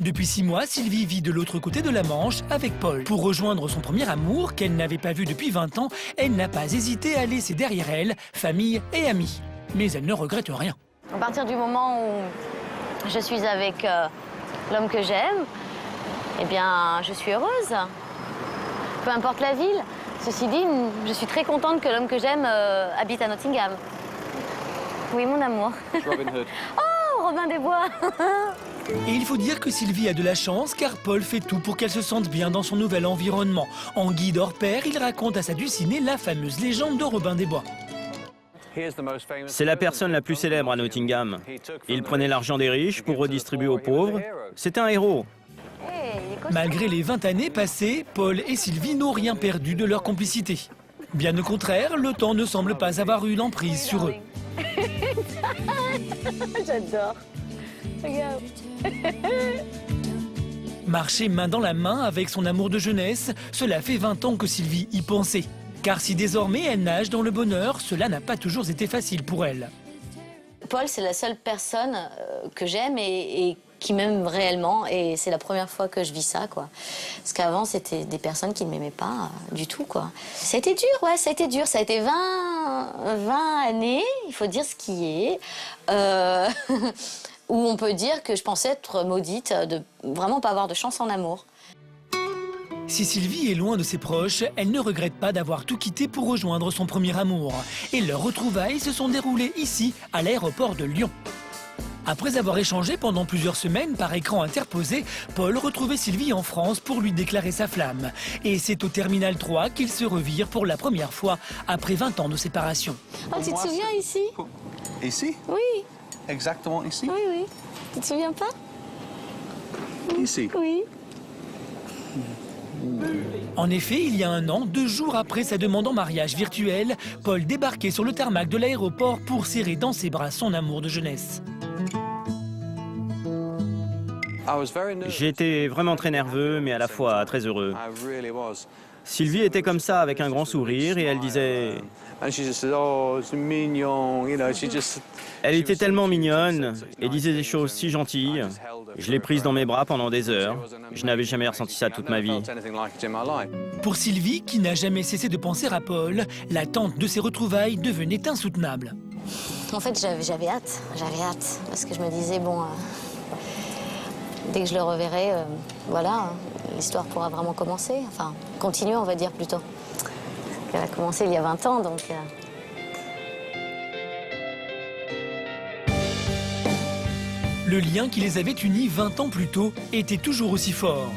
Depuis 6 mois, Sylvie vit de l'autre côté de la Manche avec Paul. Pour rejoindre son premier amour, qu'elle n'avait pas vu depuis 20 ans, elle n'a pas hésité à laisser derrière elle famille et amis. Mais elle ne regrette rien. À partir du moment où je suis avec l'homme que j'aime, eh bien, je suis heureuse. Peu importe la ville. Ceci dit, je suis très contente que l'homme que j'aime habite à Nottingham. Oui, mon amour. Robin Hood. Oh, Robin des Bois. Et il faut dire que Sylvie a de la chance car Paul fait tout pour qu'elle se sente bien dans son nouvel environnement. En guide hors pair, il raconte à sa dulcinée la fameuse légende de Robin des Bois. C'est la personne la plus célèbre à Nottingham. Il prenait l'argent des riches pour redistribuer aux pauvres. C'était un héros. Hey, il est costaud. Malgré les 20 années passées, Paul et Sylvie n'ont rien perdu de leur complicité. Bien au contraire, le temps ne semble pas avoir eu l'emprise sur eux. J'adore. Regarde. Marcher main dans la main avec son amour de jeunesse, cela fait 20 ans que Sylvie y pensait. Car si désormais elle nage dans le bonheur, cela n'a pas toujours été facile pour elle. Paul, c'est la seule personne que j'aime et qui m'aime réellement. Et c'est la première fois que je vis ça, quoi. Parce qu'avant, c'était des personnes qui ne m'aimaient pas du tout, quoi. Ça a été dur, ouais, ça a été dur. Ça a été 20 années, il faut dire ce qui est, où on peut dire que je pensais être maudite de vraiment pas avoir de chance en amour. Si Sylvie est loin de ses proches, elle ne regrette pas d'avoir tout quitté pour rejoindre son premier amour. Et leurs retrouvailles se sont déroulées ici, à l'aéroport de Lyon. Après avoir échangé pendant plusieurs semaines par écran interposé, Paul retrouvait Sylvie en France pour lui déclarer sa flamme. Et c'est au Terminal 3 qu'ils se revirent pour la première fois après 20 ans de séparation. Oh, tu te souviens ici? Ici? Oui, Exactement ici? oui, oui. Tu te souviens pas? Ici? Oui. En effet, il y a 1 an, 2 jours après sa demande en mariage virtuel, Paul débarquait sur le tarmac de l'aéroport pour serrer dans ses bras son amour de jeunesse. J'étais vraiment très nerveux, mais à la fois très heureux. Sylvie était comme ça, avec un grand sourire, et elle disait... Elle était tellement mignonne et disait des choses si gentilles. Je l'ai prise dans mes bras pendant des heures. Je n'avais jamais ressenti ça toute ma vie. Pour Sylvie, qui n'a jamais cessé de penser à Paul, l'attente de ses retrouvailles devenait insoutenable. En fait, j'avais hâte, parce que je me disais, bon, dès que je le reverrai, voilà, l'histoire pourra vraiment commencer, enfin, continuer, on va dire, plutôt. Elle a commencé il y a 20 ans, donc... Le lien qui les avait unis 20 ans plus tôt était toujours aussi fort.